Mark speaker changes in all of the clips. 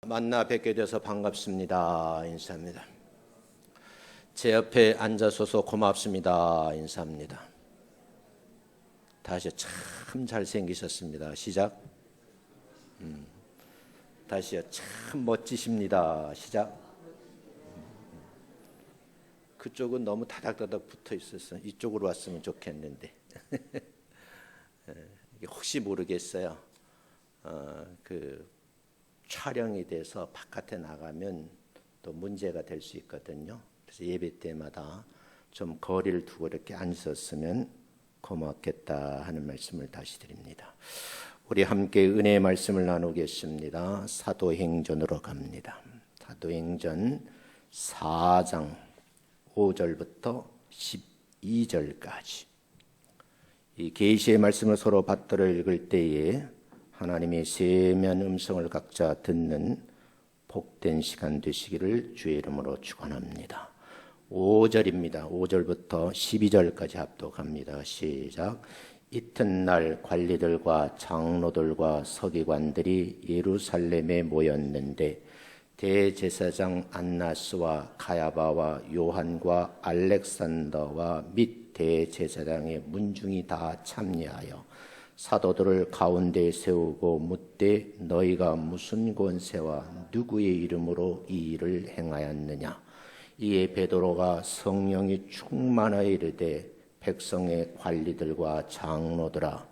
Speaker 1: 만나 뵙게 돼서 반갑습니다. 인사합니다. 제 옆에 앉아서서 고맙습니다. 인사합니다. 다시 참 잘생기셨습니다. 시작. 다시요. 참 멋지십니다. 시작. 그쪽은 너무 다닥다닥 붙어 있어서 이쪽으로 왔으면 좋겠는데 혹시 모르겠어요. 그 촬영이 돼서 바깥에 나가면 또 문제가 될 수 있거든요. 그래서 예배 때마다 좀 거리를 두고 이렇게 앉았으면 고맙겠다 하는 말씀을 다시 드립니다. 우리 함께 은혜의 말씀을 나누겠습니다. 사도행전으로 갑니다. 사도행전 4장 5절부터 12절까지 이 계시의 말씀을 서로 받들어 읽을 때에 하나님의 세미한 음성을 각자 듣는 복된 시간 되시기를 주의 이름으로 축원합니다. 5절입니다. 5절부터 12절까지 합독합니다. 시작. 이튿날 관리들과 장로들과 서기관들이 예루살렘에 모였는데 대제사장 안나스와 가야바와 요한과 알렉산더와 및 대제사장의 문중이 다 참여하여 사도들을 가운데 세우고 묻되 너희가 무슨 권세와 누구의 이름으로 이 일을 행하였느냐. 이에 베드로가 성령이 충만하여 이르되 백성의 관리들과 장로들아,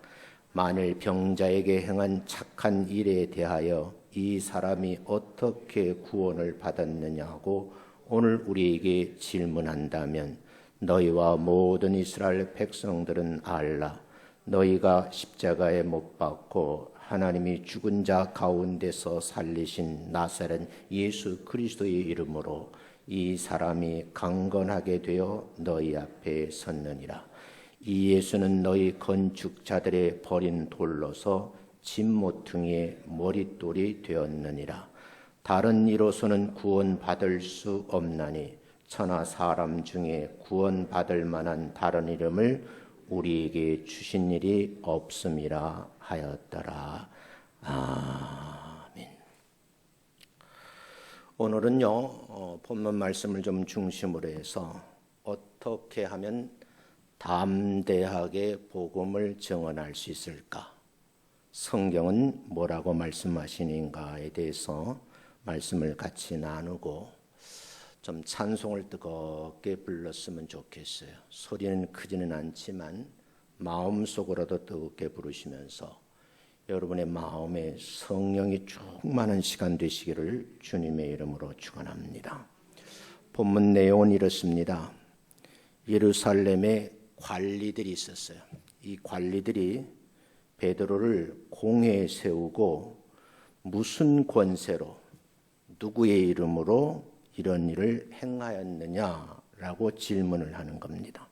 Speaker 1: 만일 병자에게 행한 착한 일에 대하여 이 사람이 어떻게 구원을 받았느냐고 오늘 우리에게 질문한다면 너희와 모든 이스라엘 백성들은 알라. 너희가 십자가에 못 박고 하나님이 죽은 자 가운데서 살리신 나사렛 예수 그리스도의 이름으로 이 사람이 강건하게 되어 너희 앞에 섰느니라. 이 예수는 너희 건축자들의 버린 돌로서 진모퉁이의 머릿돌이 되었느니라. 다른 이로서는 구원받을 수 없나니 천하 사람 중에 구원받을 만한 다른 이름을 우리에게 주신 일이 없음이라 하였더라. 아멘. 오늘은요, 본문 말씀을 좀 중심으로 해서 어떻게 하면 담대하게 복음을 증언할 수 있을까? 성경은 뭐라고 말씀하시는가에 대해서 말씀을 같이 나누고 좀 찬송을 뜨겁게 불렀으면 좋겠어요. 소리는 크지는 않지만 마음속으로도 뜨겁게 부르시면서 여러분의 마음에 성령이 충만한 시간 되시기를 주님의 이름으로 축원합니다. 본문 내용은 이렇습니다. 예루살렘에 관리들이 있었어요. 이 관리들이 베드로를 공회에 세우고 무슨 권세로 누구의 이름으로 이런 일을 행하였느냐라고 질문을 하는 겁니다.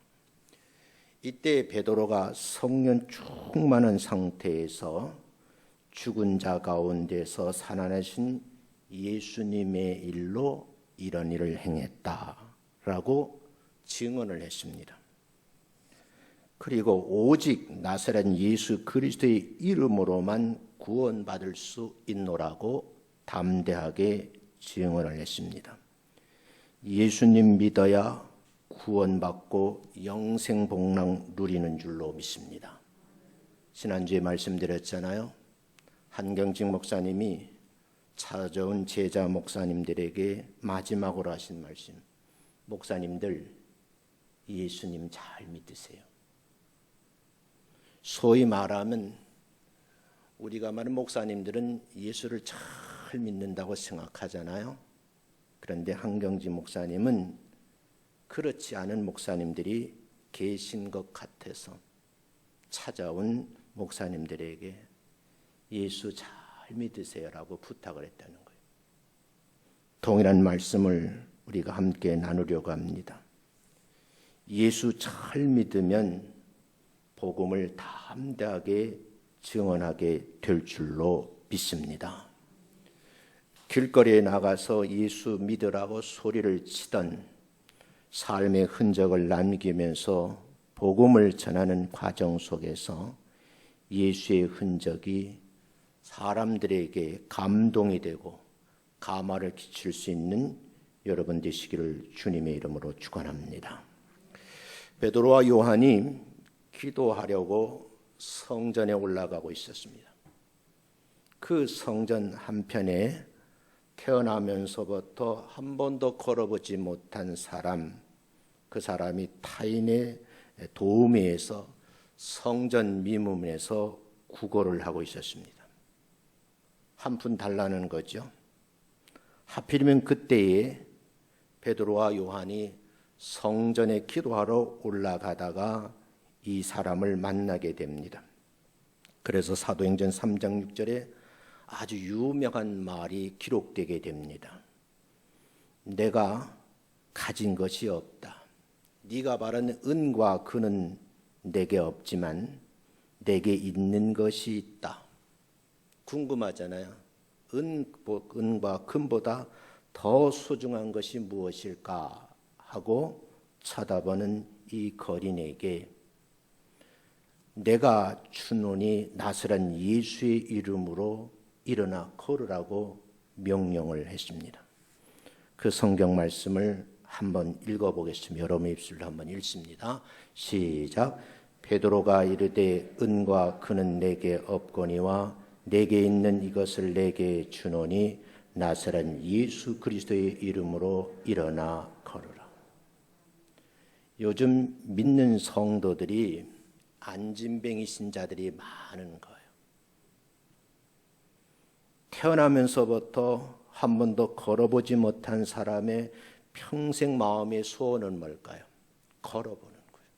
Speaker 1: 이때 베드로가 성령 충만한 상태에서 죽은 자 가운데서 살아나신 예수님의 일로 이런 일을 행했다라고 증언을 했습니다. 그리고 오직 나사렛 예수 그리스도의 이름으로만 구원받을 수 있노라고 담대하게 증언을 했습니다. 예수님 믿어야 구원받고 영생복락 누리는 줄로 믿습니다. 지난주에 말씀드렸잖아요. 한경직 목사님이 찾아온 제자 목사님들에게 마지막으로 하신 말씀. 목사님들, 예수님 잘 믿으세요. 소위 말하면 우리가 말하는 목사님들은 예수를 잘 믿는다고 생각하잖아요. 그런데 한경직 목사님은 그렇지 않은 목사님들이 계신 것 같아서 찾아온 목사님들에게 예수 잘 믿으세요라고 부탁을 했다는 거예요. 동일한 말씀을 우리가 함께 나누려고 합니다. 예수 잘 믿으면 복음을 담대하게 증언하게 될 줄로 믿습니다. 길거리에 나가서 예수 믿으라고 소리를 치던 삶의 흔적을 남기면서 복음을 전하는 과정 속에서 예수의 흔적이 사람들에게 감동이 되고 감화를 끼칠 수 있는 여러분 되시기를 주님의 이름으로 축원합니다. 베드로와 요한이 기도하려고 성전에 올라가고 있었습니다. 그 성전 한편에 태어나면서부터 한 번도 걸어보지 못한 사람, 그 사람이 타인의 도움에 의해서 성전 미문에서 구걸을 하고 있었습니다. 한 푼 달라는 거죠. 하필이면 그때에 베드로와 요한이 성전에 기도하러 올라가다가 이 사람을 만나게 됩니다. 그래서 사도행전 3장 6절에 아주 유명한 말이 기록되게 됩니다. 내가 가진 것이 없다. 네가 말하는 은과 금은 내게 없지만 내게 있는 것이 있다. 궁금하잖아요. 은과 금보다 더 소중한 것이 무엇일까 하고 쳐다보는 이 거린에게 내가 주노니 나사렛 예수의 이름으로 일어나 걸으라고 명령을 했습니다. 그 성경 말씀을 한번 읽어보겠습니다. 여러분의 입술로 한번 읽습니다. 시작. 베드로가 이르되 은과 금은 내게 없거니와 내게 있는 이것을 내게 주노니 나사렛 예수 그리스도의 이름으로 일어나 걸으라. 요즘 믿는 성도들이 안진뱅이 신자들이 많은 거예요. 태어나면서부터 한 번도 걸어보지 못한 사람의 평생 마음의 소원은 뭘까요? 걸어보는 거예요.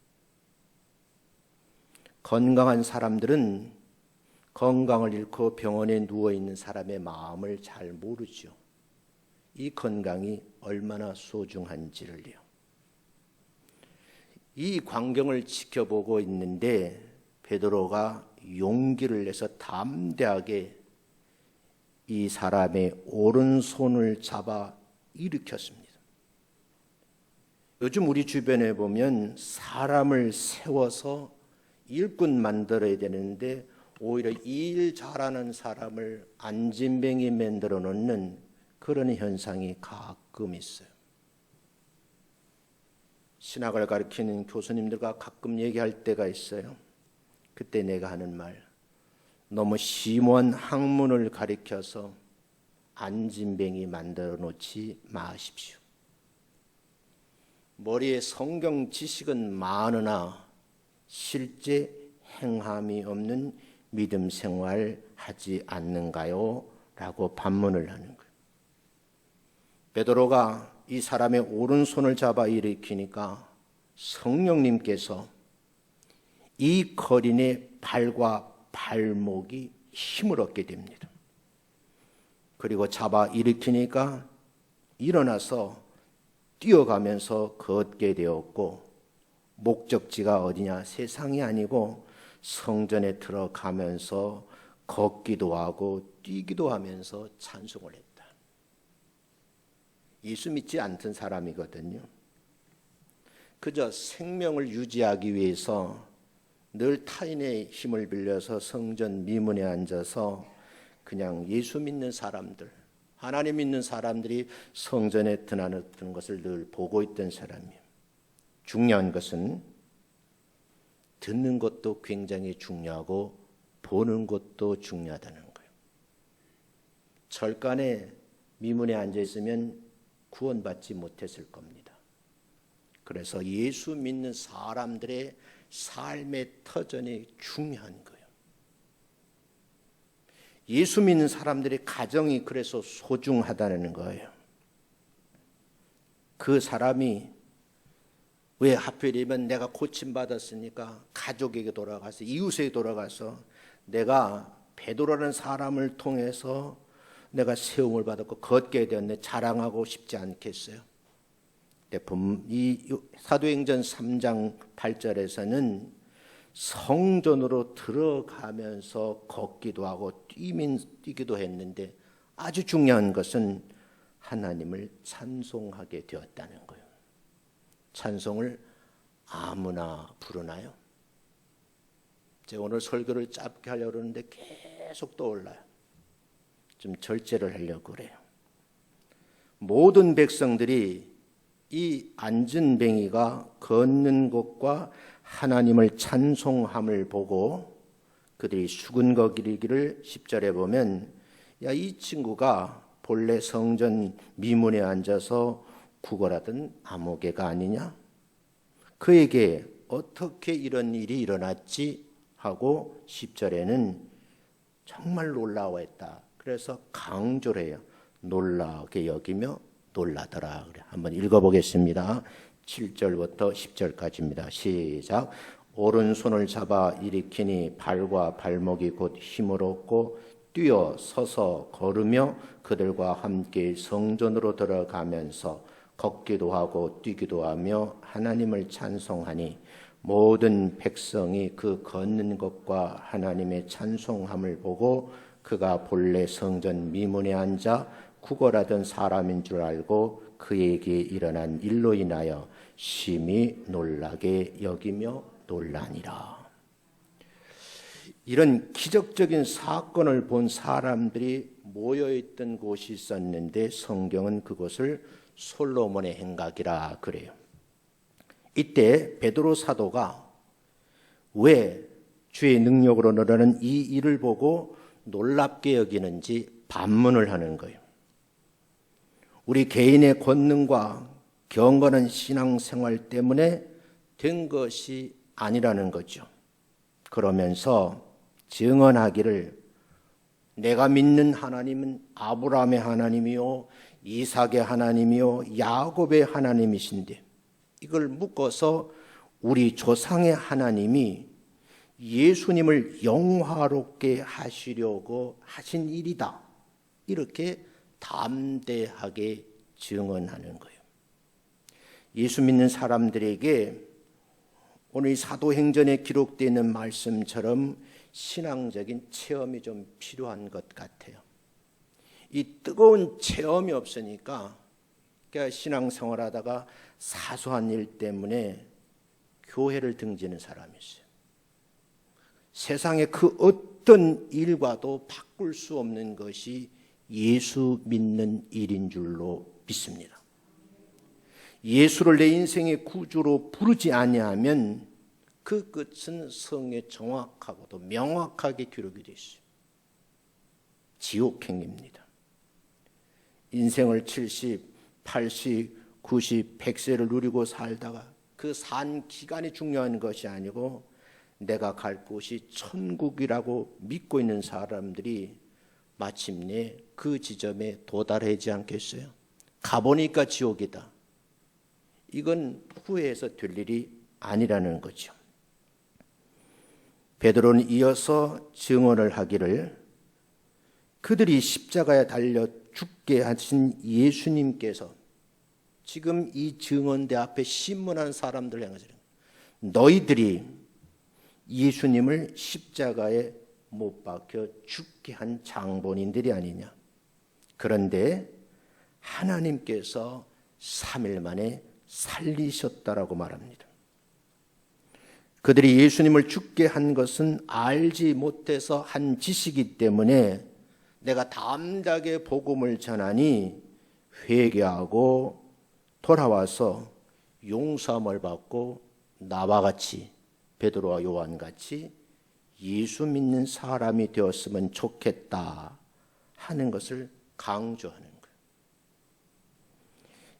Speaker 1: 건강한 사람들은 건강을 잃고 병원에 누워있는 사람의 마음을 잘 모르죠. 이 건강이 얼마나 소중한지를요. 이 광경을 지켜보고 있는데 베드로가 용기를 내서 담대하게 이 사람의 오른손을 잡아 일으켰습니다. 요즘 우리 주변에 보면 사람을 세워서 일꾼 만들어야 되는데 오히려 일 잘하는 사람을 안진뱅이 만들어 놓는 그런 현상이 가끔 있어요. 신학을 가르치는 교수님들과 가끔 얘기할 때가 있어요. 그때 내가 하는 말, 너무 심오한 학문을 가르쳐서 안진뱅이 만들어 놓지 마십시오. 머리에 성경 지식은 많으나 실제 행함이 없는 믿음 생활 하지 않는가요? 라고 반문을 하는 거예요. 베드로가 이 사람의 오른손을 잡아 일으키니까 성령님께서 이 거린의 발과 발목이 힘을 얻게 됩니다. 그리고 잡아 일으키니까 일어나서 뛰어가면서 걷게 되었고 목적지가 어디냐? 세상이 아니고 성전에 들어가면서 걷기도 하고 뛰기도 하면서 찬송을 했다. 예수 믿지 않던 사람이거든요. 그저 생명을 유지하기 위해서 늘 타인의 힘을 빌려서 성전 미문에 앉아서 그냥 예수 믿는 사람들, 하나님 믿는 사람들이 성전에 드나드는 것을 늘 보고 있던 사람이에요. 중요한 것은 듣는 것도 굉장히 중요하고 보는 것도 중요하다는 거예요. 절간에 미문에 앉아 있으면 구원받지 못했을 겁니다. 그래서 예수 믿는 사람들의 삶의 터전이 중요한 거예요. 예수 믿는 사람들의 가정이 그래서 소중하다는 거예요. 그 사람이 왜 하필이면 내가 고침받았으니까 가족에게 돌아가서 이웃에게 돌아가서 내가 베드로라는 사람을 통해서 내가 세움을 받았고 걷게 되었네 자랑하고 싶지 않겠어요? 이 사도행전 3장 8절에서는 성전으로 들어가면서 걷기도 하고 뛰기도 했는데 아주 중요한 것은 하나님을 찬송하게 되었다는 거예요. 찬송을 아무나 부르나요? 제가 오늘 설교를 짧게 하려고 그러는데 계속 떠올라요. 좀 절제를 하려고 그래요. 모든 백성들이 이 안전뱅이가 걷는 것과 하나님을 찬송함을 보고 그들이 수근거리기를 10절에 보면 야, 이 친구가 본래 성전 미문에 앉아서 구걸하던 아무개가 아니냐? 그에게 어떻게 이런 일이 일어났지? 하고 10절에는 정말 놀라워했다. 그래서 강조를 해요. 놀라게 여기며 놀라더라. 그래. 한번 읽어보겠습니다. 7절부터 10절까지입니다. 시작. 오른손을 잡아 일으키니 발과 발목이 곧 힘을 얻고 뛰어 서서 걸으며 그들과 함께 성전으로 들어가면서 걷기도 하고 뛰기도 하며 하나님을 찬송하니 모든 백성이 그 걷는 것과 하나님의 찬송함을 보고 그가 본래 성전 미문에 앉아 구걸하던 사람인 줄 알고 그에게 일어난 일로 인하여 심히 놀라게 여기며 놀라니라. 이런 기적적인 사건을 본 사람들이 모여있던 곳이 있었는데 성경은 그곳을 솔로몬의 행각이라 그래요. 이때 베드로 사도가 왜 주의 능력으로 너라는 이 일을 보고 놀랍게 여기는지 반문을 하는 거예요. 우리 개인의 권능과 경건한 신앙생활 때문에 된 것이 아니라는 거죠. 그러면서 증언하기를 내가 믿는 하나님은 아브라함의 하나님이요 이삭의 하나님이요 야곱의 하나님이신데 이걸 묶어서 우리 조상의 하나님이 예수님을 영화롭게 하시려고 하신 일이다. 이렇게 담대하게 증언하는 거예요. 예수 믿는 사람들에게 오늘 사도행전에 기록되어 있는 말씀처럼 신앙적인 체험이 좀 필요한 것 같아요. 이 뜨거운 체험이 없으니까 그러니까 신앙생활하다가 사소한 일 때문에 교회를 등지는 사람이 있어요. 세상의 그 어떤 일과도 바꿀 수 없는 것이 예수 믿는 일인 줄로 믿습니다. 예수를 내 인생의 구주로 부르지 아니하면 그 끝은 성에 정확하고도 명확하게 기록이 되어 있어요. 지옥행입니다. 인생을 70, 80, 90, 100세를 누리고 살다가 그 산 기간이 중요한 것이 아니고 내가 갈 곳이 천국이라고 믿고 있는 사람들이 마침내 그 지점에 도달하지 않겠어요? 가보니까 지옥이다. 이건 후회해서 될 일이 아니라는 거죠. 베드로는 이어서 증언을 하기를 그들이 십자가에 달려 죽게 하신 예수님께서 지금 이 증언대 앞에 신문한 사람들 향해서 너희들이 예수님을 십자가에 못 박혀 죽게 한 장본인들이 아니냐. 그런데 하나님께서 3일 만에 살리셨다라고 말합니다. 그들이 예수님을 죽게 한 것은 알지 못해서 한 짓이기 때문에 내가 담대하게 복음을 전하니 회개하고 돌아와서 용서함을 받고 나와 같이 베드로와 요한같이 예수 믿는 사람이 되었으면 좋겠다 하는 것을 강조하는 거예요.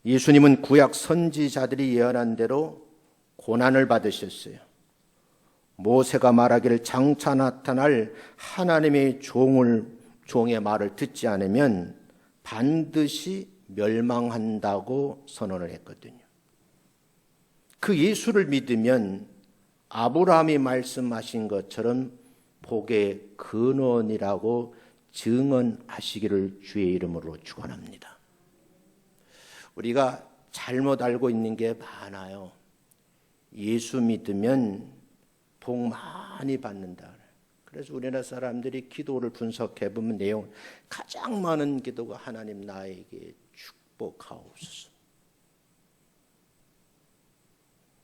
Speaker 1: 예수님은 구약 선지자들이 예언한 대로 고난을 받으셨어요. 모세가 말하기를 장차 나타날 하나님의 종의 말을 듣지 않으면 반드시 멸망한다고 선언을 했거든요. 그 예수를 믿으면 아브라함이 말씀하신 것처럼 복의 근원이라고 증언하시기를 주의 이름으로 축원합니다. 우리가 잘못 알고 있는 게 많아요. 예수 믿으면 복 많이 받는다. 그래서 우리나라 사람들이 기도를 분석해 보면 내용 가장 많은 기도가 하나님 나에게 축복하옵소서.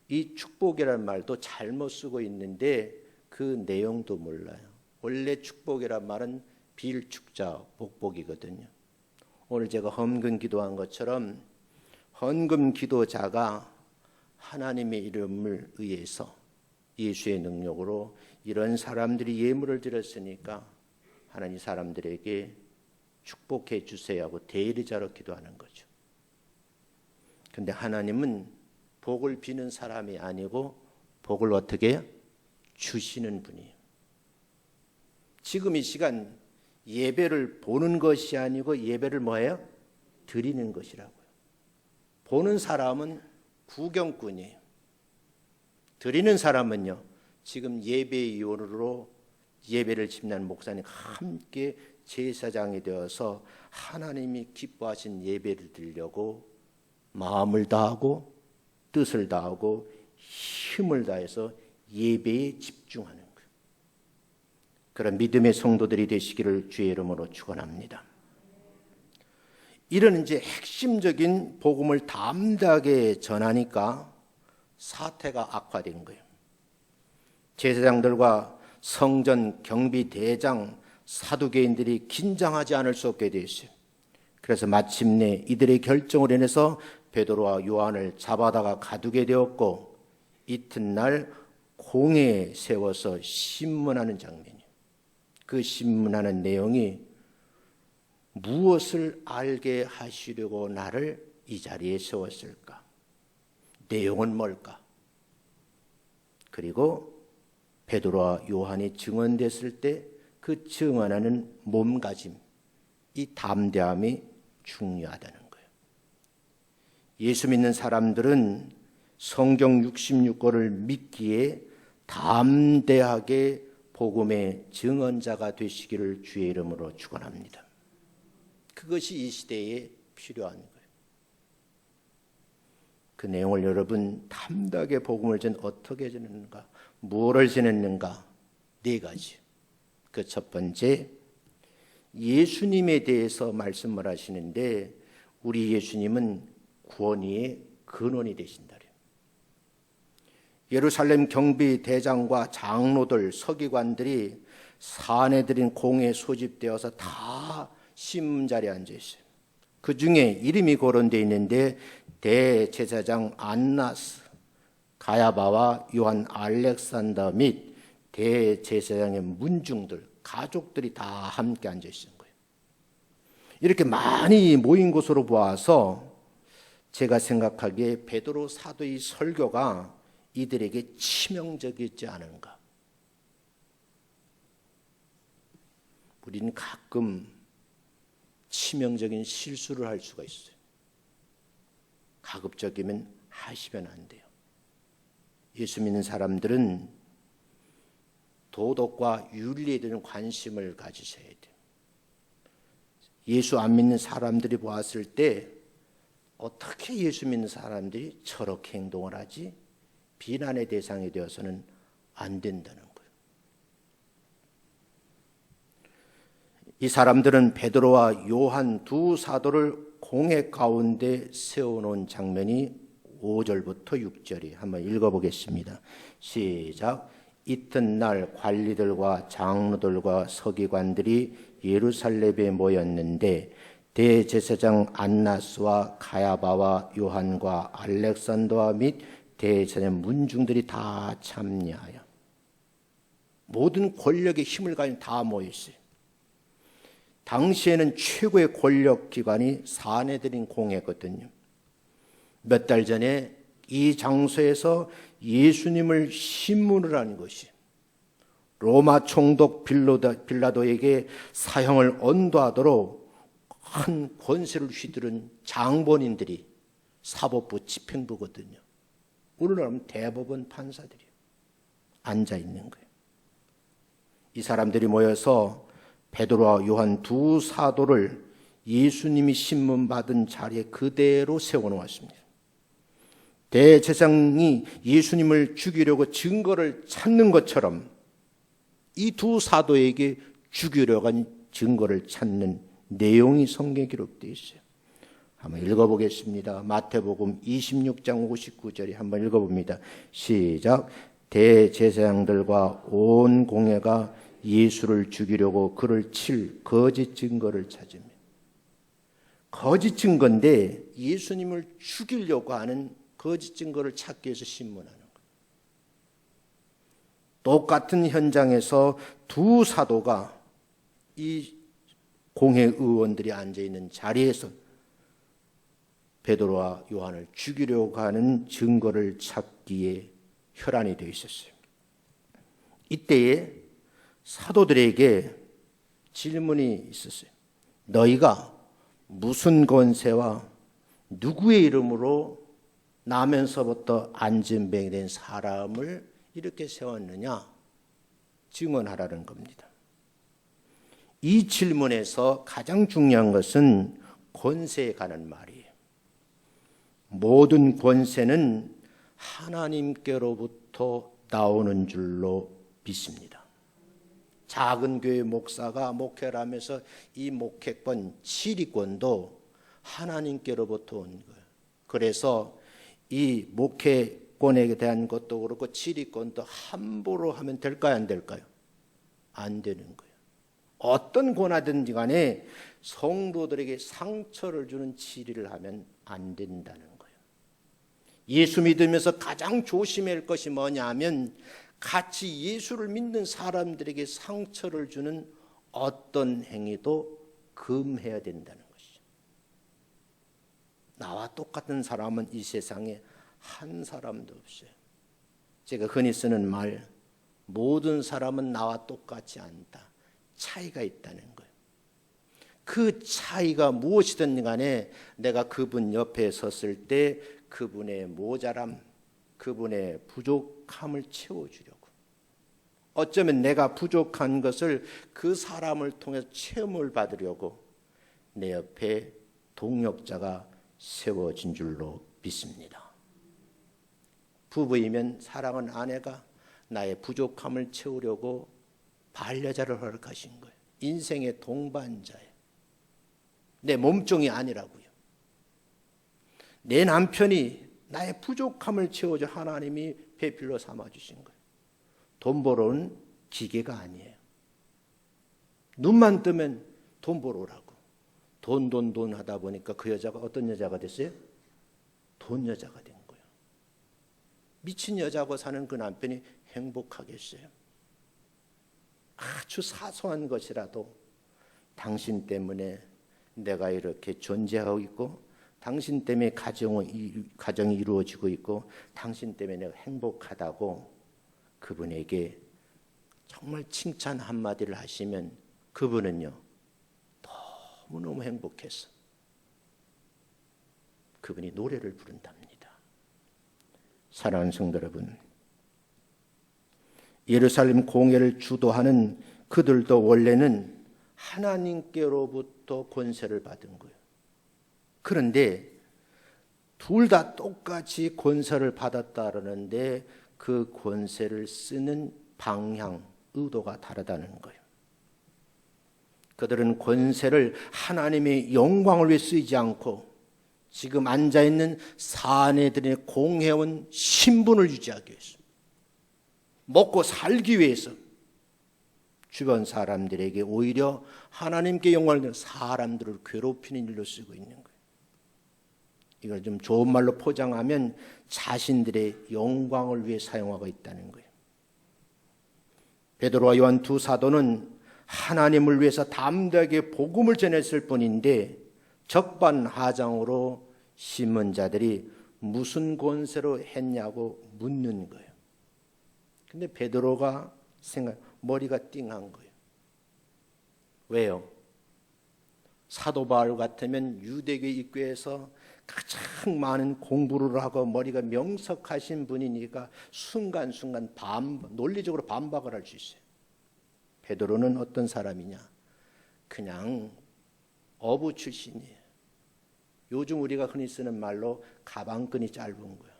Speaker 1: 이 축복이라는 말도 잘못 쓰고 있는데 그 내용도 몰라요. 원래 축복이란 말은 빌축자 복복이거든요. 오늘 제가 헌금 기도한 것처럼 헌금 기도자가 하나님의 이름을 의해서 예수의 능력으로 이런 사람들이 예물을 드렸으니까 하나님 사람들에게 축복해 주세요 하고 대리자로 기도하는 거죠. 근데 하나님은 복을 비는 사람이 아니고 복을 어떻게 해요? 주시는 분이에요. 지금 이 시간 예배를 보는 것이 아니고 예배를 뭐예요? 드리는 것이라고요. 보는 사람은 구경꾼이에요. 드리는 사람은요, 지금 예배위원으로 예배를 집례하는 목사님과 함께 제사장이 되어서 하나님이 기뻐하신 예배를 드리려고 마음을 다하고 뜻을 다하고 힘을 다해서 예배에 집중하는 거예요. 그런 믿음의 성도들이 되시기를 주의 이름으로 축원합니다. 이런 이제 핵심적인 복음을 담대하게 전하니까 사태가 악화된 거예요. 제사장들과 성전 경비대장 사두개인들이 긴장하지 않을 수 없게 되었어요. 그래서 마침내 이들의 결정으로 인해서 베드로와 요한을 잡아다가 가두게 되었고 이튿날 공회에 세워서 신문하는 장면이에요. 그 신문하는 내용이 무엇을 알게 하시려고 나를 이 자리에 세웠을까? 내용은 뭘까? 그리고 베드로와 요한이 증언됐을 때 그 증언하는 몸가짐, 이 담대함이 중요하다는 거예요. 예수 믿는 사람들은 성경 66권을 믿기에 담대하게 복음의 증언자가 되시기를 주의 이름으로 축원합니다. 그것이 이 시대에 필요한 거예요. 그 내용을 여러분 담대하게 복음을 전 어떻게 전했는가, 무엇을 전했는가, 네 가지. 그 첫 번째, 예수님에 대해서 말씀을 하시는데 우리 예수님은 구원의 근원이 되신다. 예루살렘 경비 대장과 장로들, 서기관들이 사내들인 공회에 소집되어서 다 신문자리에 앉아 있어요. 그 중에 이름이 거론되어 있는데 대제사장 안나스, 가야바와 요한 알렉산더 및 대제사장의 문중들, 가족들이 다 함께 앉아 있는 거예요. 이렇게 많이 모인 곳으로 보아서 제가 생각하기에 베드로 사도의 설교가 이들에게 치명적이지 않은가. 우리는 가끔 치명적인 실수를 할 수가 있어요. 가급적이면 하시면 안 돼요. 예수 믿는 사람들은 도덕과 윤리에 대한 관심을 가지셔야 돼요. 예수 안 믿는 사람들이 보았을 때 어떻게 예수 믿는 사람들이 저렇게 행동을 하지? 비난의 대상이 되어서는 안 된다는 거예요. 이 사람들은 베드로와 요한 두 사도를 공회 가운데 세워놓은 장면이 5절부터 6절이 한번 읽어보겠습니다. 시작. 이튿날 관리들과 장로들과 서기관들이 예루살렘에 모였는데 대제사장 안나스와 가야바와 요한과 알렉산더와 및 대제사장 문중들이 다 참여하여 모든 권력의 힘을 가진 다 모였어요. 당시에는 최고의 권력 기관이 사내들인 공회거든요. 몇 달 전에 이 장소에서 예수님을 신문을 한 것이 로마 총독 빌라도에게 사형을 언도하도록 큰 권세를 휘두른 장본인들이 사법부 집행부거든요. 오늘날은 대법원 판사들이 앉아 있는 거예요. 이 사람들이 모여서 베드로와 요한 두 사도를 예수님이 신문받은 자리에 그대로 세워놓았습니다. 대제사장이 예수님을 죽이려고 증거를 찾는 것처럼 이 두 사도에게 죽이려고 한 증거를 찾는 내용이 성경에 기록되어 있어요. 한번 읽어보겠습니다. 마태복음 26장 59절에 한번 읽어봅니다. 시작. 대제사장들과 온 공회가 예수를 죽이려고 그를 칠 거짓 증거를 찾으며, 거짓 증거인데 예수님을 죽이려고 하는 거짓 증거를 찾기 위해서 신문하는 거예요. 똑같은 현장에서 두 사도가 이 공회의원들이 앉아있는 자리에서 베드로와 요한을 죽이려고 하는 증거를 찾기에 혈안이 되어 있었어요. 이때에 사도들에게 질문이 있었어요. 너희가 무슨 권세와 누구의 이름으로 나면서부터 안전병이 사람을 이렇게 세웠느냐 증언하라는 겁니다. 이 질문에서 가장 중요한 것은 권세에 관한 말이에요. 모든 권세는 하나님께로부터 나오는 줄로 믿습니다. 작은 교회 목사가 목회를 하면서 이 목회권, 지휘권도 하나님께로부터 온 거예요. 그래서 이 목회권에 대한 것도 그렇고 지휘권도 함부로 하면 될까요? 안 될까요? 안 되는 거예요. 어떤 권하든지 간에 성도들에게 상처를 주는 지휘를 하면 안 된다는 거예요. 예수 믿으면서 가장 조심해야 할 것이 뭐냐 하면 같이 예수를 믿는 사람들에게 상처를 주는 어떤 행위도 금해야 된다는 것이죠. 나와 똑같은 사람은 이 세상에 한 사람도 없어요. 제가 흔히 쓰는 말, 모든 사람은 나와 똑같지 않다. 차이가 있다는 거예요. 그 차이가 무엇이든 간에 내가 그분 옆에 섰을 때 그분의 모자람, 그분의 부족함을 채워주려고, 어쩌면 내가 부족한 것을 그 사람을 통해서 체험을 받으려고 내 옆에 동역자가 세워진 줄로 믿습니다. 부부이면 사랑하는 아내가 나의 부족함을 채우려고 반려자를 허락하신 거예요. 인생의 동반자예요. 내 몸종이 아니라고요. 내 남편이 나의 부족함을 채워줘 하나님이 배필로 삼아주신 거예요. 돈 벌어온 기계가 아니에요. 눈만 뜨면 돈 벌어오라고. 돈 하다 보니까 그 여자가 어떤 여자가 됐어요? 돈 여자가 된 거예요. 미친 여자하고 사는 그 남편이 행복하겠어요? 아주 사소한 것이라도 당신 때문에 내가 이렇게 존재하고 있고, 당신 때문에 가정이 이루어지고 있고, 당신 때문에 내가 행복하다고 그분에게 정말 칭찬 한마디를 하시면 그분은요 너무너무 행복해서 그분이 노래를 부른답니다. 사랑하는 성도 여러분, 예루살렘 공회를 주도하는 그들도 원래는 하나님께로부터 권세를 받은 거예요. 그런데 둘 다 똑같이 권세를 받았다는데 그 권세를 쓰는 방향, 의도가 다르다는 거예요. 그들은 권세를 하나님의 영광을 위해 쓰지 않고 지금 앉아있는 사내들의 공회원 신분을 유지하기 위해서, 먹고 살기 위해서 주변 사람들에게 오히려 하나님께 영광을 드리는 사람들을 괴롭히는 일로 쓰고 있는 거예요. 이걸 좀 좋은 말로 포장하면 자신들의 영광을 위해 사용하고 있다는 거예요. 베드로와 요한 두 사도는 하나님을 위해서 담대하게 복음을 전했을 뿐인데 적반하장으로 신문자들이 무슨 권세로 했냐고 묻는 거예요. 근데 베드로가 머리가 띵한 거예요. 왜요? 사도 바울 같으면 유대교 입구에서 가장 많은 공부를 하고 머리가 명석하신 분이니까 순간순간 논리적으로 반박을 할 수 있어요. 베드로는 어떤 사람이냐? 그냥 어부 출신이에요. 요즘 우리가 흔히 쓰는 말로 가방끈이 짧은 거예요.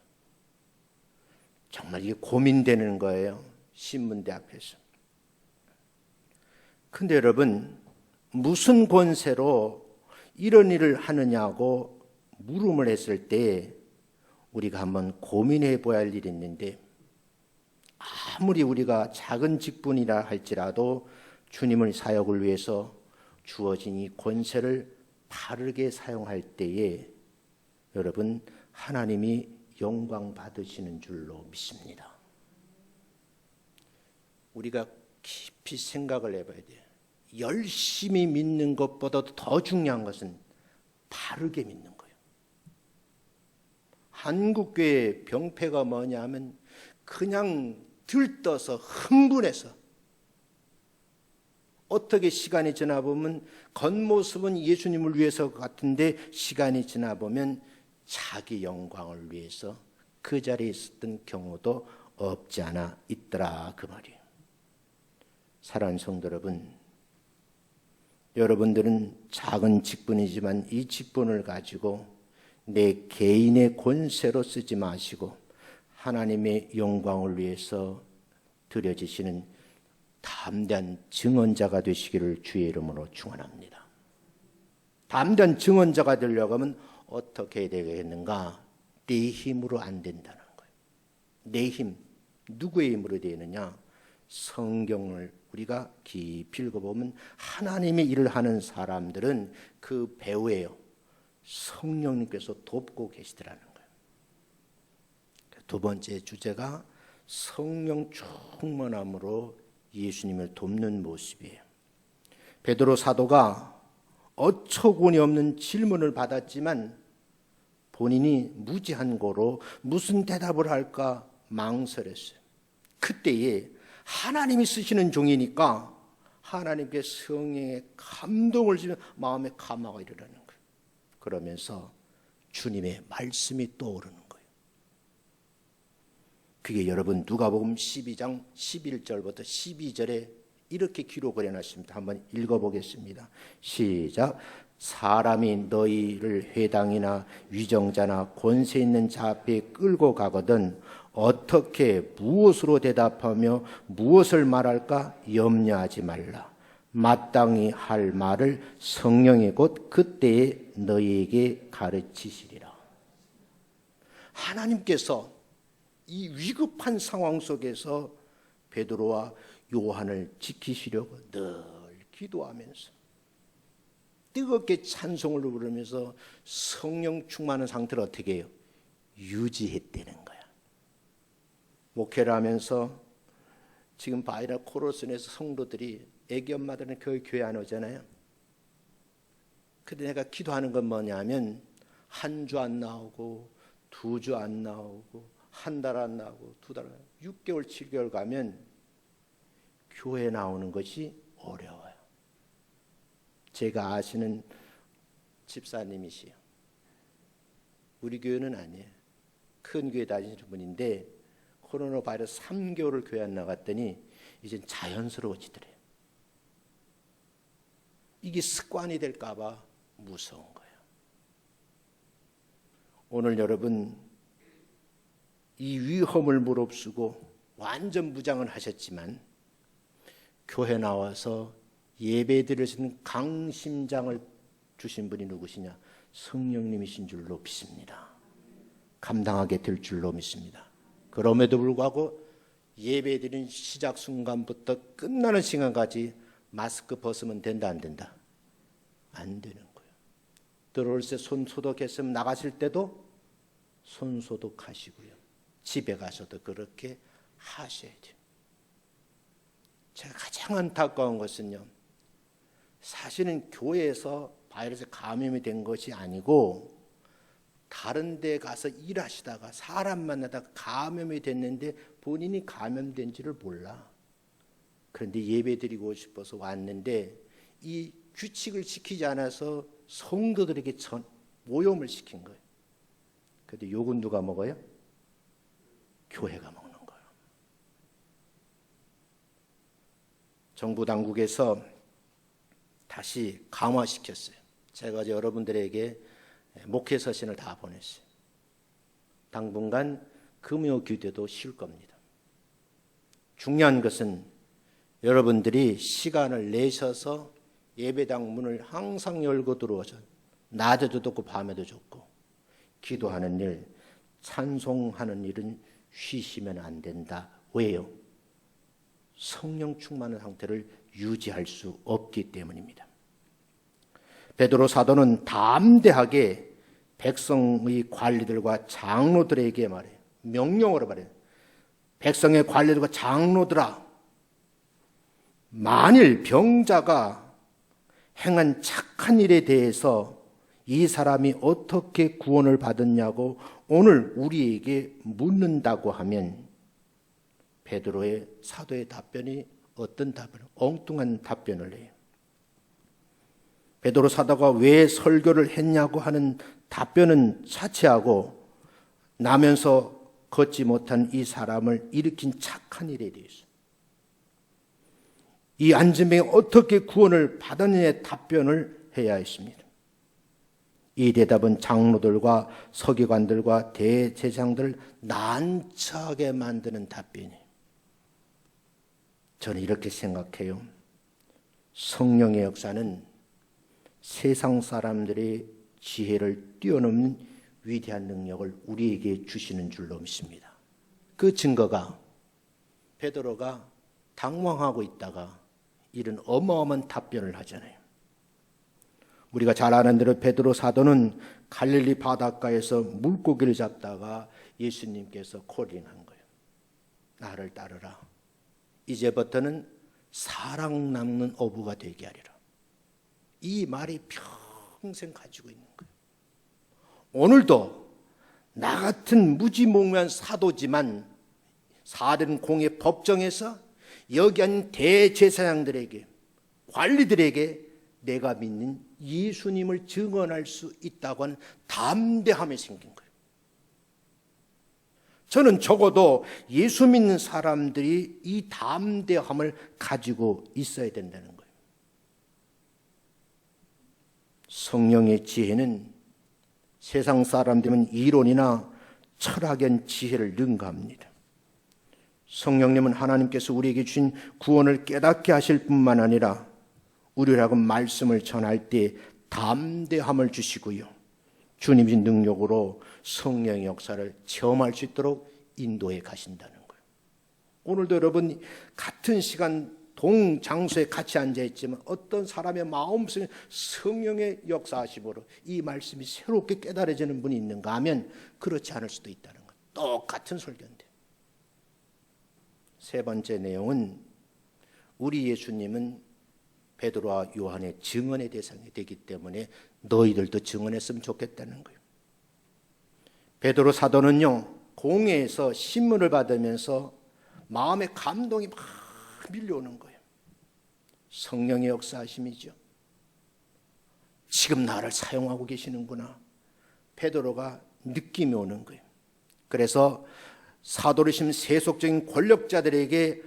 Speaker 1: 정말 이게 고민되는 거예요. 신문대 앞에서. 근데 여러분, 무슨 권세로 이런 일을 하느냐고 물음을 했을 때 우리가 한번 고민해 봐야 할 일이 있는데, 아무리 우리가 작은 직분이라 할지라도 주님의 사역을 위해서 주어진 이 권세를 바르게 사용할 때에 여러분 하나님이 영광 받으시는 줄로 믿습니다. 우리가 깊이 생각을 해봐야 돼요. 열심히 믿는 것보다도 더 중요한 것은 바르게 믿는 거예요. 한국교회 병폐가 뭐냐면 그냥 들떠서 흥분해서 어떻게 시간이 지나보면 겉모습은 예수님을 위해서 같은데 시간이 지나보면 자기 영광을 위해서 그 자리에 있었던 경우도 없지 않아 있더라 그 말이에요. 사랑하는 성도 여러분, 여러분들은 작은 직분이지만 이 직분을 가지고 내 개인의 권세로 쓰지 마시고 하나님의 영광을 위해서 드려지시는 담대한 증언자가 되시기를 주의 이름으로 축원합니다. 담대한 증언자가 되려고 하면 어떻게 해야 되겠는가? 내 힘으로 안 된다는 거예요. 내 힘, 누구의 힘으로 되느냐? 성경을 우리가 깊이 읽어보면 하나님의 일을 하는 사람들은 그 배후에요, 성령님께서 돕고 계시더라는 거예요. 두 번째 주제가 성령 충만함으로 예수님을 돕는 모습이에요. 베드로 사도가 어처구니 없는 질문을 받았지만 본인이 무지한 거로 무슨 대답을 할까 망설였어요. 그때에 하나님이 쓰시는 종이니까 하나님께 성령의 감동을 주는 마음의 감화가 일어나는 거예요. 그러면서 주님의 말씀이 떠오르는 거예요. 그게 여러분 누가복음 12장 11절부터 12절에 이렇게 기록을 해놨습니다. 한번 읽어보겠습니다. 시작. 사람이 너희를 회당이나 위정자나 권세 있는 자 앞에 끌고 가거든 어떻게 무엇으로 대답하며 무엇을 말할까 염려하지 말라. 마땅히 할 말을 성령이 곧 그때에 너희에게 가르치시리라. 하나님께서 이 위급한 상황 속에서 베드로와 요한을 지키시려고 늘 기도하면서 뜨겁게 찬송을 부르면서 성령 충만한 상태를 어떻게 해요? 유지했다는 거야. 목회를 하면서 지금 바이라 코로슨에서 성도들이 애기 엄마들은 거의 교회 안 오잖아요. 근데 내가 기도하는 건 뭐냐면 한 주 안 나오고 2주 안 나오고 한 달 안 나오고 2달 안 나오고 6개월 7개월 가면 교회 나오는 것이 어려워요. 제가 아시는 집사님이시요. 우리 교회는 아니에요. 큰 교회 다니시는 분인데 코로나 바이러스 3개월을 교회 안 나갔더니 이젠 자연스러워지더래요. 이게 습관이 될까 봐 무서운 거예요. 오늘 여러분 이 위험을 무릅쓰고 완전 무장을 하셨지만 교회 나와서 예배 드릴 수 있는 강심장을 주신 분이 누구시냐? 성령님이신 줄로 믿습니다. 감당하게 될 줄로 믿습니다. 그럼에도 불구하고 예배 드리는 시작 순간부터 끝나는 시간까지 마스크 벗으면 된다 안 된다? 안 되는 거예요. 들어올 때 손 소독했으면 나가실 때도 손 소독하시고요. 집에 가서도 그렇게 하셔야 돼요. 제가 가장 안타까운 것은요, 사실은 교회에서 바이러스 감염이 된 것이 아니고 다른 데 가서 일하시다가 사람 만나다가 감염이 됐는데 본인이 감염된지를 몰라. 그런데 예배 드리고 싶어서 왔는데 이 규칙을 지키지 않아서 성도들에게 오염을 시킨 거예요. 그런데 욕은 누가 먹어요? 교회가 먹는 거예요. 정부 당국에서 다시 강화시켰어요. 제가 이제 여러분들에게 목회 서신을 다 보냈어요. 당분간 금요 기도도 쉴 겁니다. 중요한 것은 여러분들이 시간을 내셔서 예배당 문을 항상 열고 들어오셔. 낮에도 좋고 밤에도 좋고 기도하는 일, 찬송하는 일은 쉬시면 안 된다. 왜요? 성령 충만한 상태를 유지할 수 없기 때문입니다. 베드로 사도는 담대하게 백성의 관리들과 장로들에게 말해요. 명령으로 말해요. 백성의 관리들과 장로들아, 만일 병자가 행한 착한 일에 대해서 이 사람이 어떻게 구원을 받았냐고 오늘 우리에게 묻는다고 하면 베드로의 사도의 답변이 어떤 답변을? 엉뚱한 답변을 해요. 베드로 사도가 왜 설교를 했냐고 하는 답변은 차치하고 나면서 걷지 못한 이 사람을 일으킨 착한 일에 대해서 이 안진병이 어떻게 구원을 받았느냐의 답변을 해야 했습니다. 이 대답은 장로들과 서기관들과 대제사장들을 난처하게 만드는 답변이에요. 저는 이렇게 생각해요. 성령의 역사는 세상 사람들의 지혜를 뛰어넘는 위대한 능력을 우리에게 주시는 줄로 믿습니다. 그 증거가 베드로가 당황하고 있다가 이런 어마어마한 답변을 하잖아요. 우리가 잘 아는 대로 베드로 사도는 갈릴리 바닷가에서 물고기를 잡다가 예수님께서 콜링한 거예요. 나를 따르라. 이제부터는 사랑 남는 어부가 되게 하리라. 이 말이 평생 가지고 있는 거예요. 오늘도 나 같은 무지몽매한 사도지만 사den 공의 법정에서 여기 앉은 대제사장들에게 관리들에게 내가 믿는 예수님을 증언할 수 있다고 하는 담대함이 생긴 거예요. 저는 적어도 예수 믿는 사람들이 이 담대함을 가지고 있어야 된다는 거예요. 성령의 지혜는 세상 사람들은 이론이나 철학의 지혜를 능가합니다. 성령님은 하나님께서 우리에게 주신 구원을 깨닫게 하실 뿐만 아니라 우리라고 말씀을 전할 때 담대함을 주시고요. 주님의 능력으로 성령의 역사를 체험할 수 있도록 인도해 가신다는 거예요. 오늘도 여러분 같은 시간 동장소에 같이 앉아있지만 어떤 사람의 마음속에 성령의 역사하심으로 이 말씀이 새롭게 깨달아지는 분이 있는가 하면 그렇지 않을 수도 있다는 거예요. 똑같은 설교인데. 세 번째 내용은 우리 예수님은 베드로와 요한의 증언의 대상이 되기 때문에 너희들도 증언했으면 좋겠다는 거예요. 베드로 사도는요, 공회에서 신문을 받으면서 마음의 감동이 막 밀려오는 거예요. 성령의 역사하심이죠. 지금 나를 사용하고 계시는구나. 베드로가 느낌이 오는 거예요. 그래서 사도르심 세속적인 권력자들에게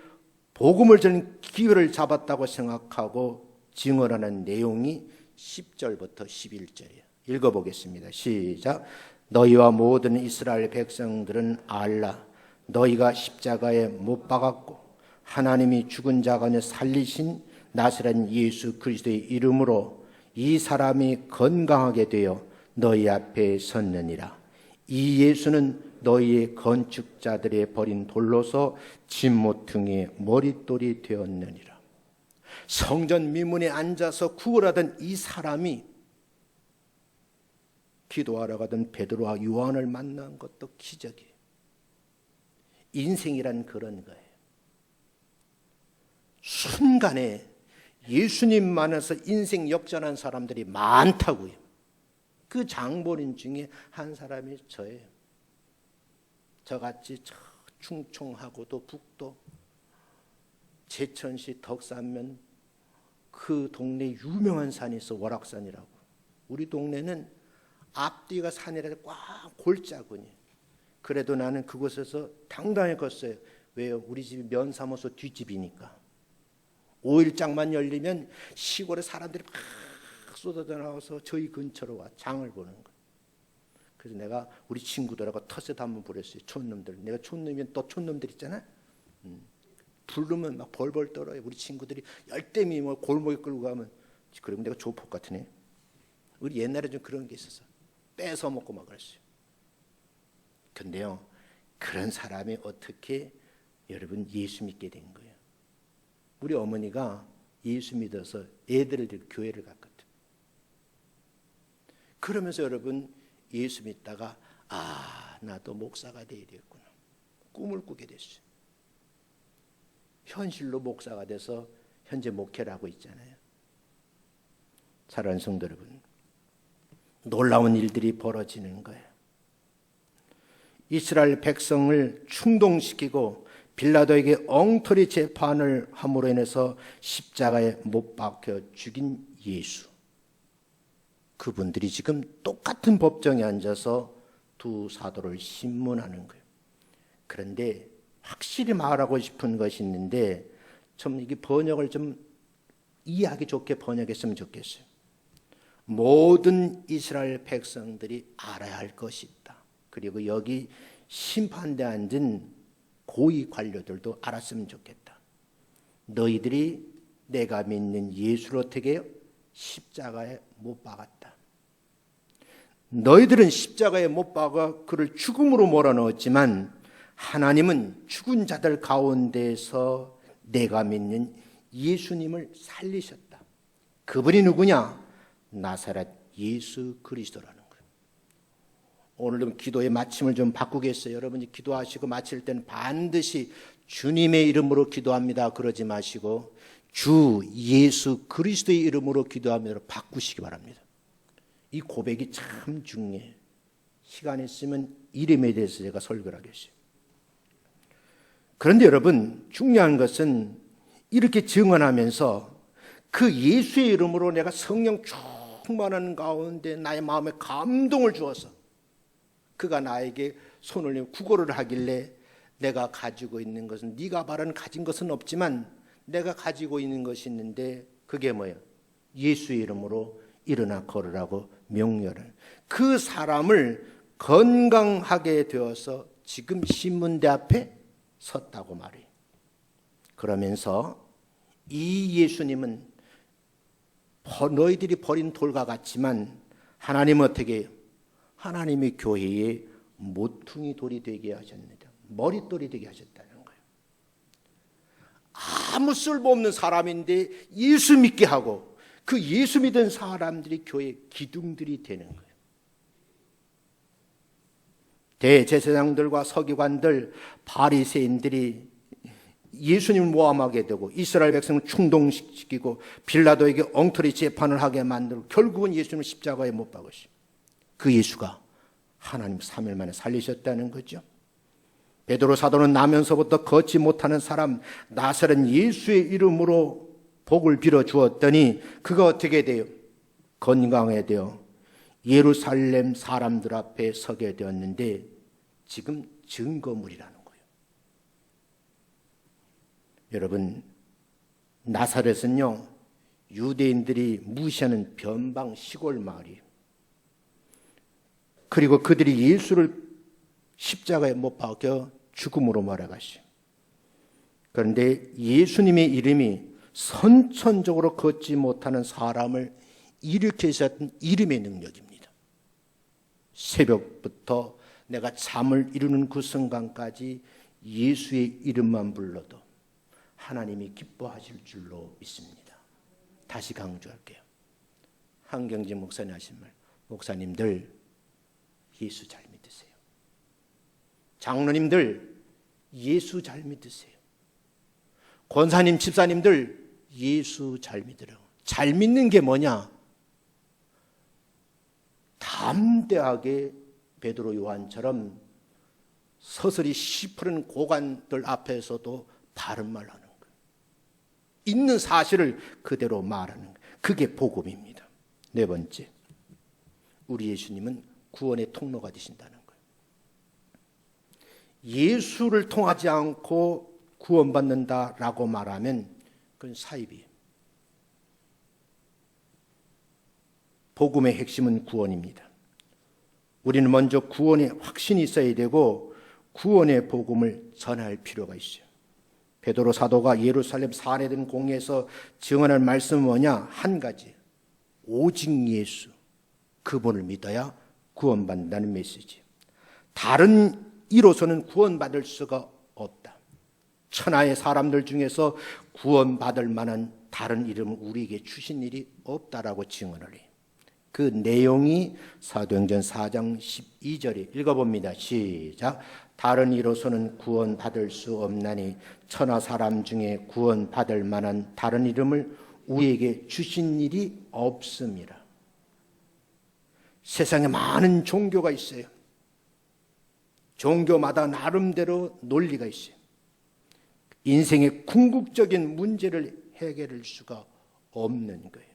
Speaker 1: 복음을 전하는 기회를 잡았다고 생각하고 증언하는 내용이 10절부터 11절이에요. 읽어보겠습니다. 시작. 너희와 모든 이스라엘 백성들은 알라. 너희가 십자가에 못 박았고 하나님이 죽은 자 가운데 살리신 나사렛 예수 그리스도의 이름으로 이 사람이 건강하게 되어 너희 앞에 섰느니라. 이 예수는 너희의 건축자들의 버린 돌로서 진모퉁이의 머릿돌이 되었느니라. 성전 미문에 앉아서 구걸하던 이 사람이 기도하러 가던 베드로와 요한을 만난 것도 기적이에요. 인생이란 그런 거예요. 순간에 예수님 만나서 인생 역전한 사람들이 많다고요. 그 장본인 중에 한 사람이 저예요. 저같이 충청하고도 북도 제천시 덕산면 그 동네 유명한 산이 있어. 월악산이라고. 우리 동네는 앞뒤가 산이라 꽉 골짜구니. 그래도 나는 그곳에서 당당히 걷어요. 왜요? 우리 집이 면사무소 뒷집이니까. 5일장만 열리면 시골에 사람들이 막 쏟아져 나와서 저희 근처로 와 장을 보는 거예요. 그래서 내가 우리 친구들하고 텃세도 한번 부렸어요. 촌놈들. 내가 촌놈이면 또 촌놈들 있잖아. 부르면 막 벌벌 떨어요. 우리 친구들이 열대미 뭐 골목에 끌고 가면 그러면 내가 조폭 같으네. 우리 옛날에 좀 그런 게 있었어. 뺏어 먹고 막 그랬어요. 근데요, 그런 사람이 어떻게 여러분 예수 믿게 된 거예요? 우리 어머니가 예수 믿어서 애들을 데리고 교회를 갔거든. 그러면서 여러분 예수 믿다가 나도 목사가 돼야 되겠구나. 꿈을 꾸게 됐어요. 현실로 목사가 돼서 현재 목회를 하고 있잖아요. 사랑하는 성도 여러분, 놀라운 일들이 벌어지는 거예요. 이스라엘 백성을 충동시키고 빌라도에게 엉터리 재판을 함으로 인해서 십자가에 못 박혀 죽인 예수. 그분들이 지금 똑같은 법정에 앉아서 두 사도를 신문하는 거예요. 그런데 확실히 말하고 싶은 것이 있는데 좀 이게 번역을 좀 이해하기 좋게 번역했으면 좋겠어요. 모든 이스라엘 백성들이 알아야 할 것이 있다. 그리고 여기 심판대에 앉은 고위 관료들도 알았으면 좋겠다. 너희들이 내가 믿는 예수를 어떻게 해요? 십자가에 못 박았다. 너희들은 십자가에 못 박아 그를 죽음으로 몰아넣었지만 하나님은 죽은 자들 가운데서 내가 믿는 예수님을 살리셨다. 그분이 누구냐? 나사렛 예수 그리스도라는 거예요. 오늘은 기도의 마침을 좀 바꾸겠어요. 여러분이 기도하시고 마칠 때는 반드시 주님의 이름으로 기도합니다 그러지 마시고 주 예수 그리스도의 이름으로 기도합니다 바꾸시기 바랍니다. 이 고백이 참 중요해요. 시간 있으면 이름에 대해서 제가 설교를 하겠어요. 그런데 여러분 중요한 것은 이렇게 증언하면서 그 예수의 이름으로 내가 성령 충만한 가운데 나의 마음에 감동을 주어서 그가 나에게 손을 내밀고 구걸을 하길래 내가 가지고 있는 것은 네가 말하는 가진 것은 없지만 내가 가지고 있는 것이 있는데 그게 뭐예요? 예수의 이름으로 일어나 걸으라고 명령을. 그 사람을 건강하게 되어서 지금 신문대 앞에 섰다고 말해요. 그러면서 이 예수님은 너희들이 버린 돌과 같지만 하나님은 어떻게 해요? 하나님의 교회에 모퉁이 돌이 되게 하셨는데 머릿돌이 되게 하셨다는 거예요. 아무 쓸모없는 사람인데 예수 믿게 하고 그 예수 믿은 사람들이 교회 기둥들이 되는 거예요. 대제사장들과 서기관들, 바리새인들이 예수님을 모함하게 되고 이스라엘 백성을 충동시키고 빌라도에게 엉터리 재판을 하게 만들고 결국은 예수님을 십자가에 못 박으시고 그 예수가 하나님 3일 만에 살리셨다는 거죠. 베드로 사도는 나면서부터 걷지 못하는 사람 나사렛 예수의 이름으로 복을 빌어 주었더니 그가 어떻게 돼요? 건강하게 되어 예루살렘 사람들 앞에 서게 되었는데 지금 증거물이라는 거예요. 여러분 나사렛은요 유대인들이 무시하는 변방 시골 마을이에요. 그리고 그들이 예수를 십자가에 못 박여 죽음으로 몰아가시오. 그런데 예수님의 이름이 선천적으로 걷지 못하는 사람을 일으키셨던 이름의 능력입니다. 새벽부터 내가 잠을 이루는 그 순간까지 예수의 이름만 불러도 하나님이 기뻐하실 줄로 믿습니다. 다시 강조할게요. 한경진 목사님 하신 말, 목사님들 예수 잘 믿으세요. 장로님들 예수 잘 믿으세요. 권사님, 집사님들 예수 잘 믿으라고. 잘 믿는 게 뭐냐? 담대하게 베드로 요한처럼 서서히 시푸른 고관들 앞에서도 바른 말 하는 거예요. 있는 사실을 그대로 말하는 거예요. 그게 복음입니다. 네 번째, 우리 예수님은 구원의 통로가 되신다는 거예요. 예수를 통하지 않고 구원받는다라고 말하면 그건 사입이에요. 복음의 핵심은 구원입니다. 우리는 먼저 구원의 확신이 있어야 되고 구원의 복음을 전할 필요가 있어요. 베드로 사도가 예루살렘 산에든 공회에서 증언할 말씀은 뭐냐? 한 가지, 오직 예수, 그분을 믿어야 구원받는다는 메시지. 다른 이로서는 구원받을 수가 없다. 천하의 사람들 중에서 구원받을 만한 다른 이름을 우리에게 주신 일이 없다라고 증언을 해요. 그 내용이 사도행전 4장 12절에 읽어봅니다. 시작. 다른 이로서는 구원받을 수 없나니 천하 사람 중에 구원받을 만한 다른 이름을 우리에게 주신 일이 없습니다. 세상에 많은 종교가 있어요. 종교마다 나름대로 논리가 있어요. 인생의 궁극적인 문제를 해결할 수가 없는 거예요.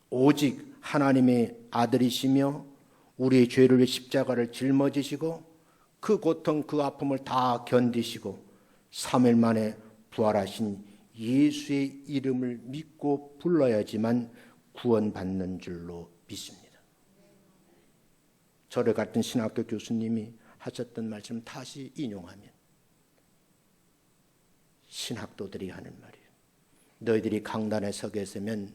Speaker 1: 오직 하나님의 아들이시며 우리의 죄를 위해 십자가를 짊어지시고 그 고통 그 아픔을 다 견디시고 3일 만에 부활하신 예수의 이름을 믿고 불러야지만 구원받는 줄로 믿습니다. 저를 같은 신학교 교수님이 하셨던 말씀 다시 인용하면 신학도들이 하는 말이에요. 너희들이 강단에 서게 되면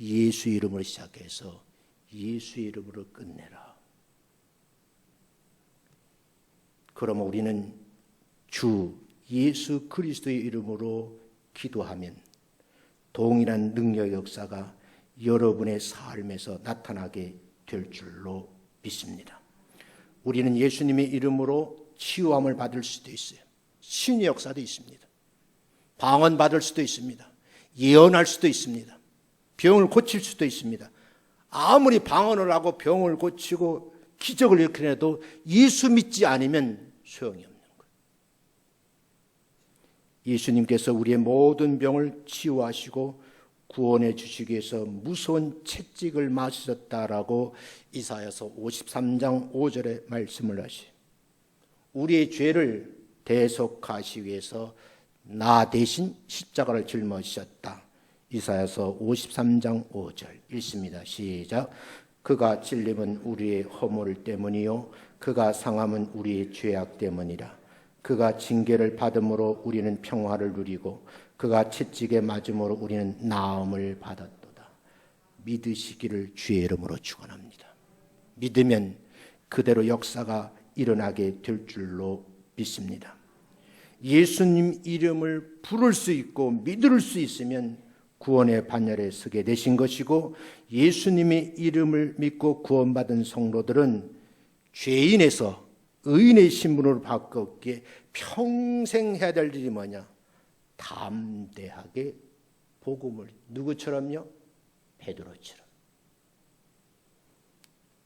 Speaker 1: 예수 이름으로 시작해서 예수 이름으로 끝내라. 그러면 우리는 주 예수 그리스도의 이름으로 기도하면 동일한 능력의 역사가 여러분의 삶에서 나타나게 될 줄로 믿습니다. 우리는 예수님의 이름으로 치유함을 받을 수도 있어요. 신의 역사도 있습니다. 방언 받을 수도 있습니다. 예언할 수도 있습니다. 병을 고칠 수도 있습니다. 아무리 방언을 하고 병을 고치고 기적을 일으켜내도 예수 믿지 않으면 소용이 없는 거예요. 예수님께서 우리의 모든 병을 치유하시고 구원해 주시기 위해서 무서운 채찍을 맞으셨다라고 이사야서 53장 5절에 말씀을 하시요. 우리의 죄를 대속하시기 위해서 나 대신 십자가를 짊어지셨다. 이사야서 53장 5절 읽습니다. 시작. 그가 찔림은 우리의 허물 때문이요 그가 상함은 우리의 죄악 때문이라. 그가 징계를 받음으로 우리는 평화를 누리고 그가 채찍에 맞음으로 우리는 나음을 받았도다. 믿으시기를 주의 이름으로 축원합니다. 믿으면 그대로 역사가 일어나게 될 줄로 믿습니다. 예수님 이름을 부를 수 있고 믿을 수 있으면 구원의 반열에 서게 되신 것이고, 예수님의 이름을 믿고 구원받은 성도들은 죄인에서 의인의 신분으로 바뀌었기에 평생 해야 될 일이 뭐냐? 담대하게 복음을, 누구처럼요? 베드로처럼.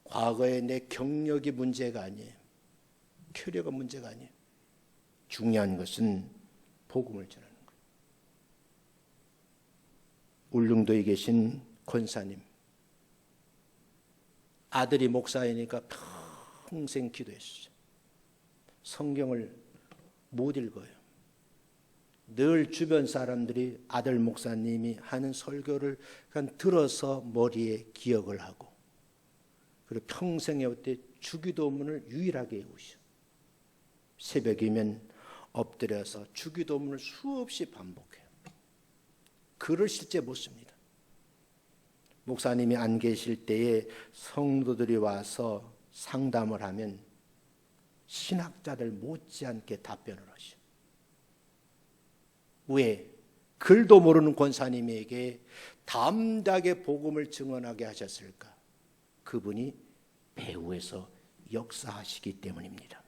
Speaker 1: 과거에 내 경력이 문제가 아니에요. 캐리어가 문제가 아니에요. 중요한 것은 복음을 전하는 거예요. 울릉도에 계신 권사님, 아들이 목사이니까 평생 기도했어요. 성경을 못 읽어요. 늘 주변 사람들이 아들 목사님이 하는 설교를 그냥 들어서 머리에 기억을 하고, 그리고 평생에 어때 주기도문을 유일하게 외우셔. 새벽이면 엎드려서 주기도문을 수없이 반복해요. 글을 실제 못 씁니다. 목사님이 안 계실 때에 성도들이 와서 상담을 하면 신학자들 못지않게 답변을 하셔. 왜? 글도 모르는 권사님에게 담대하게 복음을 증언하게 하셨을까? 그분이 배후에서 역사하시기 때문입니다.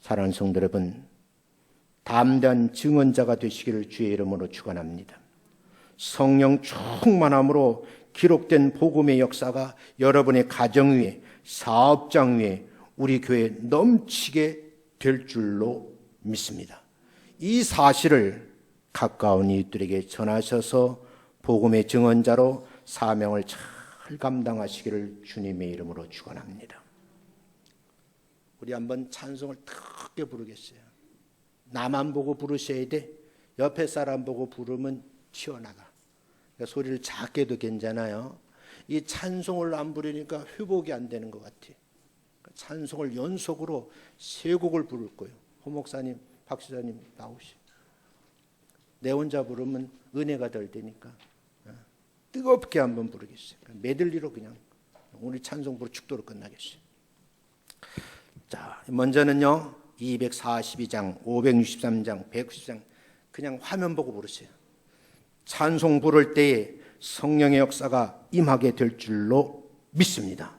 Speaker 1: 사랑하는 성도 여러분, 담대한 증언자가 되시기를 주의 이름으로 축원합니다. 성령 충만함으로 기록된 복음의 역사가 여러분의 가정 위에, 사업장 위에, 우리 교회에 넘치게 될 줄로 믿습니다. 이 사실을 가까운 이웃들에게 전하셔서 복음의 증언자로 사명을 잘 감당하시기를 주님의 이름으로 축원합니다. 우리 한번 찬송을 크게 부르겠어요. 나만 보고 부르셔야 돼. 옆에 사람 보고 부르면 튀어나가. 그러니까 소리를 작게 해도 괜찮아요. 이 찬송을 안 부르니까 회복이 안 되는 것 같아요. 찬송을 연속으로 3곡을 부를 거예요. 호 목사님, 박 시장님 나오시. 내 혼자 부르면 은혜가 덜 되니까 뜨겁게 한번 부르겠어요. 메들리로 그냥 오늘 찬송 부르 축도로 끝나겠어요. 자, 먼저는요 242장, 563장, 190장 그냥 화면 보고 부르세요. 찬송 부를 때에 성령의 역사가 임하게 될 줄로 믿습니다.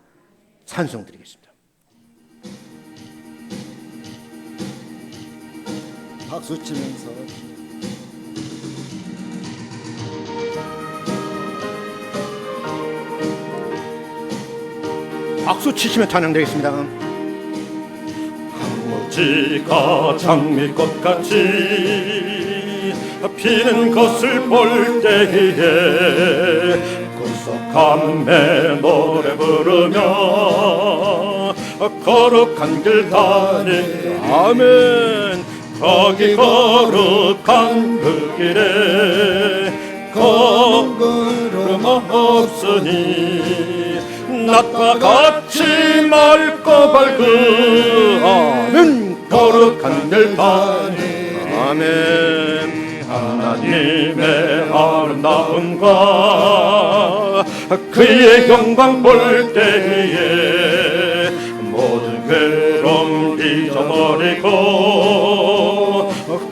Speaker 1: 찬송드리겠습니다.
Speaker 2: 박수 치면서
Speaker 1: 박수 치시면 찬양되겠습니다.
Speaker 3: 황무지가 장미꽃같이 피는 것을 볼 때에 구속함에 노래 부르며 거룩한 길 다니 아멘. 거기 거룩한 그 길에 걸음 없으니 낮과 같이 맑고 밝은 아멘. 거룩한 길 다니 아멘. 하나님의 아름다움과 그의 영광 볼 때에 모든 괴로움 잊어버리고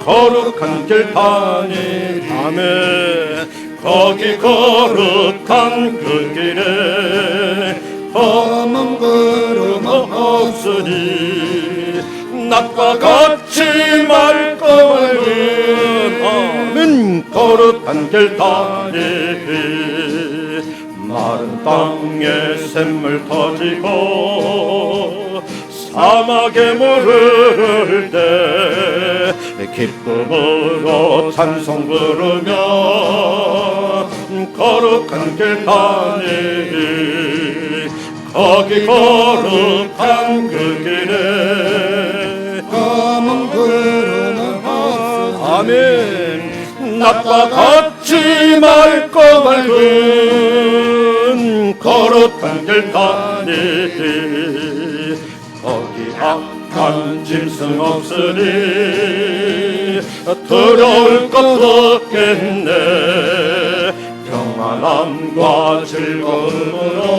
Speaker 3: 거룩한 길 다니 아멘. 거기 거룩한 그 길에 험한 걸음 없으니 낮과 같이 맑고 밝은 아멘. 거룩한 길 다니리 마른 땅에 샘물 터지고 사막에 물을 때 기쁨으로 찬송 부르며 거룩한 길 다니리 거기 거룩한 그 길에
Speaker 2: 검은 구름
Speaker 3: 아멘. 낮과 같이 맑고 밝은 거룩한 길 다니리 거기 악한 짐승 없으니 두려울 것 없겠네. 평안함과 즐거움으로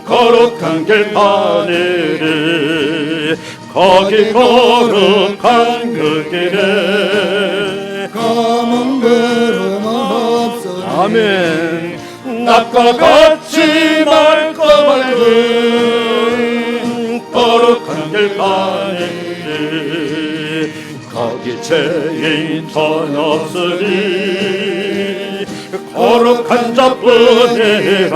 Speaker 3: 거룩한 길 다니리 거기 거룩한 그 길에
Speaker 2: 검은 구름 없어
Speaker 3: 아멘. 낮과 같이 맑고 밝은 거룩한 길 다니리 거기 죄인 전혀 없으니 거룩한 자뿐이라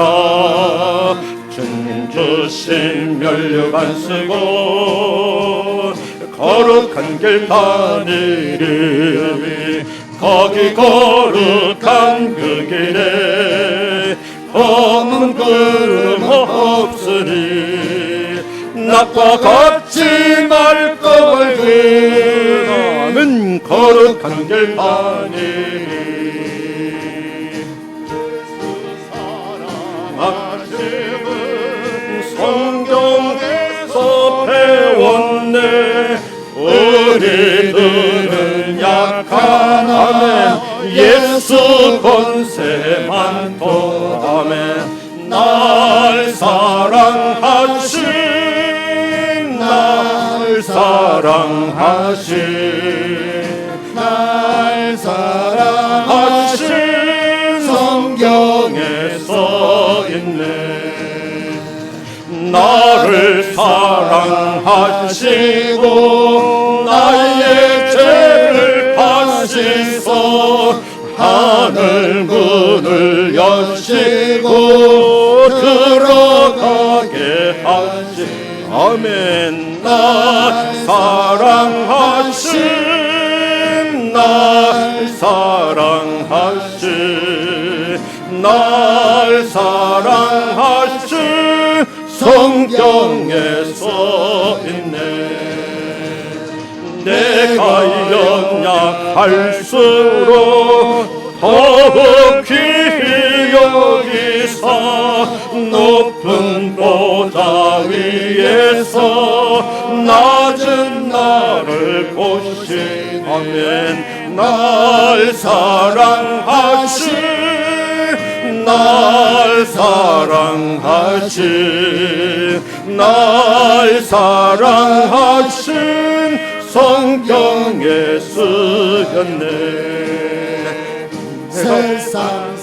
Speaker 3: 주님 주신 면류 안 쓰고 거룩한 길 다니리 거기 거룩한 그 길에 검은 구름 없으니 낮과 같이 맑고 밝은 아멘. 거룩한 길 다니리 성경에서 배웠네. 우리들은 약한 아멘. 예수 권세만 도아멘. 날 사랑하신 날 사랑하신
Speaker 2: 날 사랑하신
Speaker 3: 성경에 써 있네. 나를 사랑하시고 나의 죄를 파시소 하늘 문을 여시고 들어가게 하시 아멘. 날 사랑하신 날 사랑하신 날 사랑하신 성경에 써 있네. 내가 연약할수록 더욱 귀히 여기사 높은 보좌 위에서 낮은 나를 보신 아멘. 날 사랑하신 날 사랑하신 날 사랑하신 성경에 쓰였네.
Speaker 2: 세상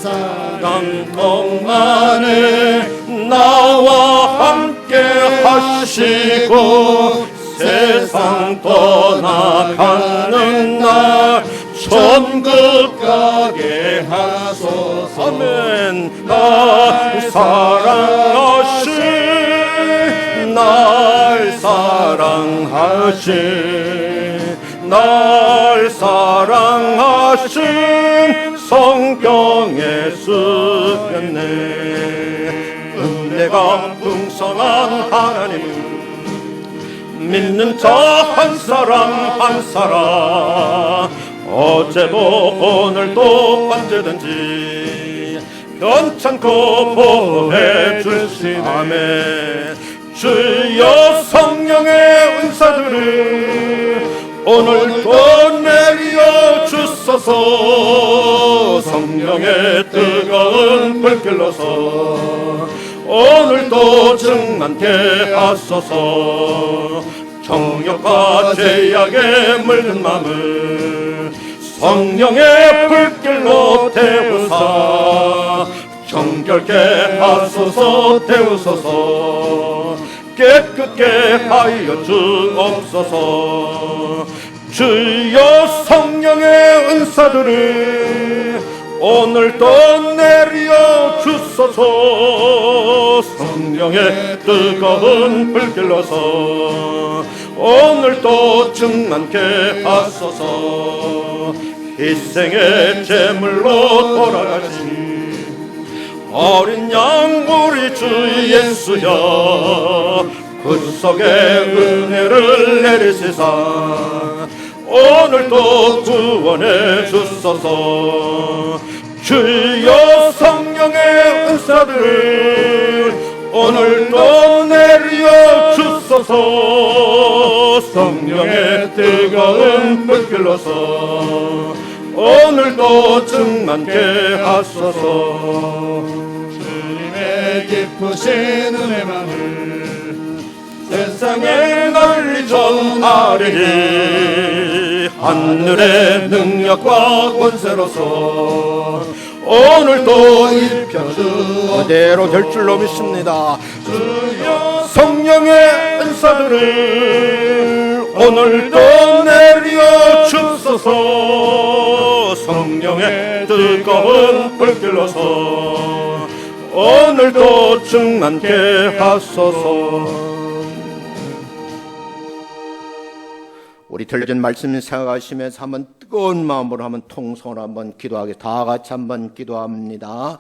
Speaker 3: 세상 동안에 나와 함께 하시고 세상 떠나가는 날 천국 가게 하소서. 아멘. 날 사랑하신 날 사랑하신 날 사랑하신 성경에 쓰였네. 은혜가 풍성한 하나님은 믿는 자 한 사람 한 사람 어제도 오늘도 언제든지 변찮고 보호해 주시네. 아멘. 주여 성령의 은사들을 오늘도 내려 주소서. 성령의 뜨거운 불길로서 오늘도 충만케 하소서. 정욕과 죄악에 물든 마음을 성령의 불길로 태우사 정결케 하소서. 태우소서. 깨끗게 하여 주옵소서. 주여 성령의 은사들을 오늘도 내려 주소서. 성령의 뜨거운 불길로서 오늘도 충만케 하소서. 희생의 제물로 돌아가신 어린 양 우리 주 예수여 구속의 은혜를 내리시사 오늘도 구원해 주소서. 주여 성령의 은사들을 오늘도 내려 주소서. 성령의 뜨거운 불길로서 오늘도 충만케 하소서.
Speaker 2: 주님의 기쁘신 은혜만을
Speaker 3: 세상에 널리 전하리니 하늘의 능력과 권세로서 오늘도 입혀주 그대로 될 줄로 믿습니다. 주여 성령의 은사들을 오늘도 내려 주소서. 성령의 뜨거운 불길로서 오늘도 충만케 하소서. 우리 들려준 말씀 생각하시면서 한번 뜨거운 마음으로 한번 통성으로 한번 기도하게 다 같이 한번 기도합니다.